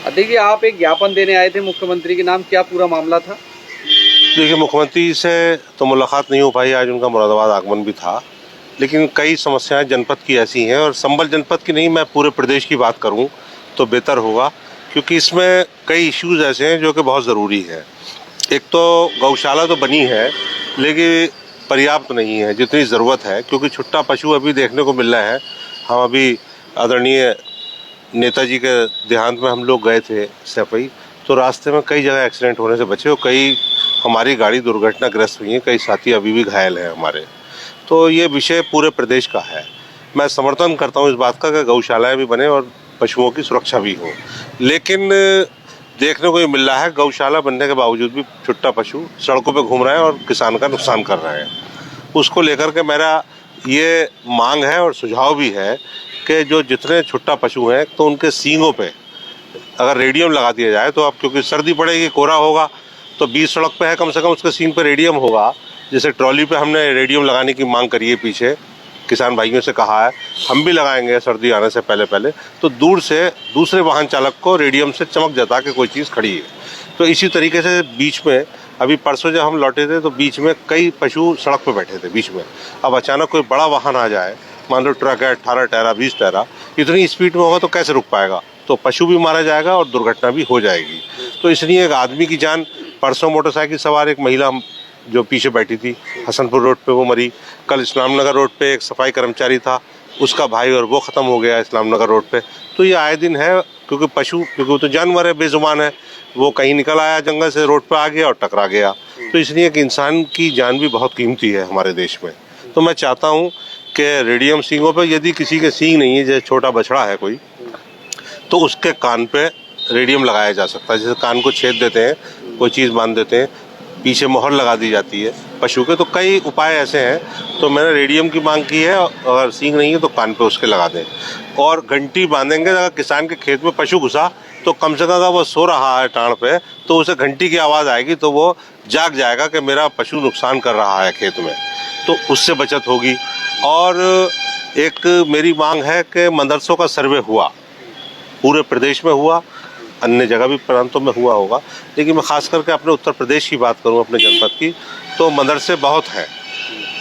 देखिए, आप एक ज्ञापन देने आए थे मुख्यमंत्री के नाम, क्या पूरा मामला था? देखिए, मुख्यमंत्री से तो मुलाकात नहीं हो पाई, आज उनका मुरादाबाद आगमन भी था, लेकिन कई समस्याएं जनपद की ऐसी हैं, और संबल जनपद की नहीं, मैं पूरे प्रदेश की बात करूं तो बेहतर होगा, क्योंकि इसमें कई इश्यूज ऐसे हैं जो कि बहुत ज़रूरी है। एक तो गौशाला तो बनी है, लेकिन पर्याप्त नहीं है जितनी ज़रूरत है, क्योंकि छुट्टा पशु अभी देखने को मिल रहा है। हम अभी आदरणीय नेताजी के देहांत में हम लोग गए थे सफाई, तो रास्ते में कई जगह एक्सीडेंट होने से बचे और कई हमारी गाड़ी दुर्घटनाग्रस्त हुई है, कई साथी अभी भी घायल हैं हमारे। तो ये विषय पूरे प्रदेश का है। मैं समर्थन करता हूँ इस बात का कि गौशालाएं भी बने और पशुओं की सुरक्षा भी हो, लेकिन देखने को ये मिल रहा है गौशाला बनने के बावजूद भी छुट्टा पशु सड़कों पे घूम रहे हैं और किसान का नुकसान कर रहे हैं। उसको लेकर के मेरा ये मांग है और सुझाव भी है कि जो जितने छुट्टा पशु हैं तो उनके सींगों पे अगर रेडियम लगा दिया जाए, तो अब क्योंकि सर्दी पड़ेगी, कोहरा होगा, तो बीच सड़क पे है, कम से कम उसके सींग पे रेडियम होगा। जैसे ट्रॉली पे हमने रेडियम लगाने की मांग करी है, पीछे किसान भाइयों से कहा है, हम भी लगाएंगे सर्दी आने से पहले पहले, तो दूर से दूसरे वाहन चालक को रेडियम से चमक जता के कोई चीज़ खड़ी है। तो इसी तरीके से बीच में अभी परसों जब हम लौटे थे तो बीच में कई पशु सड़क पे बैठे थे बीच में। अब अचानक कोई बड़ा वाहन आ जाए, मान लो ट्रक है 18 टायरा 20 टायरा, इतनी स्पीड में होगा तो कैसे रुक पाएगा? तो पशु भी मारा जाएगा और दुर्घटना भी हो जाएगी। तो इसलिए एक आदमी की जान, परसों मोटरसाइकिल सवार एक महिला जो पीछे बैठी थी हसनपुर रोड पे, वो मरी। कल इस्लामनगर रोड पे एक सफाई कर्मचारी था, उसका भाई और वो ख़त्म हो गया इस्लामनगर रोड पे। तो ये आए दिन है, क्योंकि पशु, क्योंकि वो तो जानवर है, बेजुबान है, वो कहीं निकल आया जंगल से, रोड पे आ गया और टकरा गया। तो इसलिए कि इंसान की जान भी बहुत कीमती है हमारे देश में। तो मैं चाहता हूँ कि रेडियम सींगों पर, यदि किसी के सींग नहीं है, जैसे छोटा बछड़ा है कोई, तो उसके कान पे रेडियम लगाया जा सकता है। जैसे कान को छेद देते हैं, कोई चीज़ बांध देते हैं, पीछे मोहर लगा दी जाती है पशु के, तो कई उपाय ऐसे हैं। तो मैंने रेडियम की मांग की है, अगर सींग नहीं है तो कान पे उसके लगा दें। और घंटी बांधेंगे, अगर किसान के खेत में पशु घुसा तो कम से कम अगर वो सो रहा है टांड पे, तो उसे घंटी की आवाज़ आएगी तो वो जाग जाएगा कि मेरा पशु नुकसान कर रहा है खेत में, तो उससे बचत होगी। और एक मेरी मांग है कि मदरसों का सर्वे हुआ, पूरे प्रदेश में हुआ, अन्य जगह भी प्रांतों में हुआ होगा, लेकिन मैं खास करके अपने उत्तर प्रदेश की बात करूं, अपने जनपद की, तो मदरसे बहुत हैं।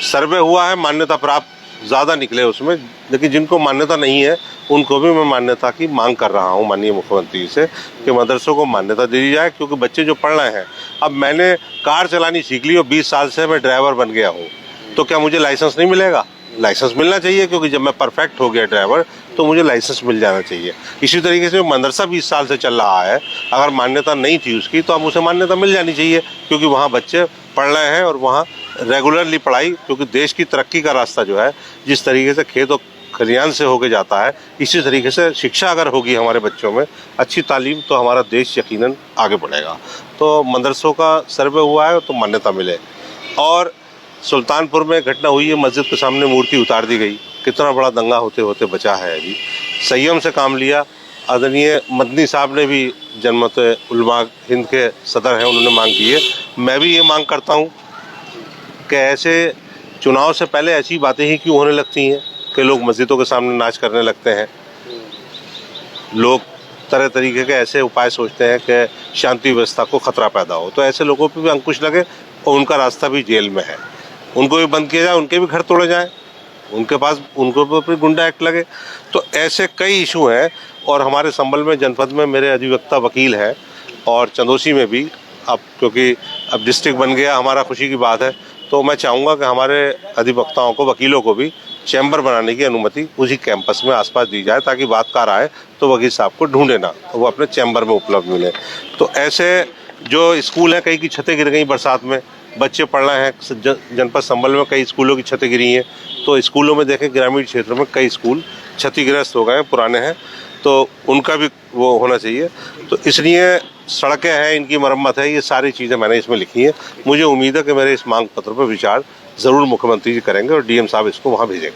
सर्वे हुआ है, मान्यता प्राप्त ज़्यादा निकले उसमें, लेकिन जिनको मान्यता नहीं है उनको भी मैं मान्यता की मांग कर रहा हूं माननीय मुख्यमंत्री से कि मदरसों को मान्यता दे दी जाए, क्योंकि बच्चे जो पढ़ रहे हैं, अब मैंने कार चलानी सीख ली और 20 साल से मैं ड्राइवर बन गया हूँ, तो क्या मुझे लाइसेंस नहीं मिलेगा? लाइसेंस मिलना चाहिए, क्योंकि जब मैं परफेक्ट हो गया ड्राइवर तो मुझे लाइसेंस मिल जाना चाहिए। इसी तरीके से मदरसा 20 साल से चल रहा है, अगर मान्यता नहीं थी उसकी तो अब उसे मान्यता मिल जानी चाहिए, क्योंकि वहाँ बच्चे पढ़ रहे हैं और वहाँ रेगुलरली पढ़ाई, क्योंकि देश की तरक्की का रास्ता जो है, जिस तरीके से खेत और खलियान से होके जाता है, इसी तरीके से शिक्षा अगर होगी हमारे बच्चों में, अच्छी तालीम, तो हमारा देश यकीनन आगे बढ़ेगा। तो मदरसों का सर्वे हुआ है तो मान्यता मिले। और सुल्तानपुर में घटना हुई है, मस्जिद के सामने मूर्ति उतार दी गई, कितना बड़ा दंगा होते होते बचा है। अभी संयम से काम लिया। आदरणीय मदनी साहब ने भी, जनमत उलमा हिंद के सदर हैं, उन्होंने मांग की है। मैं भी ये मांग करता हूँ कि ऐसे चुनाव से पहले ऐसी बातें ही क्यों होने लगती हैं कि लोग मस्जिदों के सामने नाच करने लगते हैं। लोग तरह तरीके के ऐसे उपाय सोचते हैं कि शांति व्यवस्था को खतरा पैदा हो, तो ऐसे लोगों पर भी अंकुश लगे और उनका रास्ता भी जेल में है, उनको भी बंद किया जाए, उनके भी घर तोड़े जाएं, उनको भी गुंडा एक्ट लगे। तो ऐसे कई इशू हैं। और हमारे संबल में, जनपद में मेरे अधिवक्ता वकील हैं, और चंदोसी में भी, अब क्योंकि अब डिस्ट्रिक्ट बन गया, हमारा खुशी की बात है, तो मैं चाहूँगा कि हमारे अधिवक्ताओं को, वकीलों को भी चैम्बर बनाने की अनुमति उसी कैंपस में आसपास दी जाए, ताकि बातकार आए तो वकील साहब को ढूंढे ना, तो वो अपने चैम्बर में उपलब्ध मिले। तो ऐसे जो स्कूल हैं, कई की छतें गिर गई बरसात में, बच्चे पढ़ रहे हैं, जनपद संबल में कई स्कूलों की छतें गिरी हैं, तो स्कूलों में देखें, ग्रामीण क्षेत्रों में कई स्कूल क्षतिग्रस्त हो गए हैं, पुराने हैं, तो उनका भी वो होना चाहिए। तो इसलिए सड़कें हैं, इनकी मरम्मत है, ये सारी चीज़ें मैंने इसमें लिखी हैं। मुझे उम्मीद है कि मेरे इस मांग पत्र पर विचार ज़रूर मुख्यमंत्री जी करेंगे और DM साहब इसको वहाँ भेजेंगे।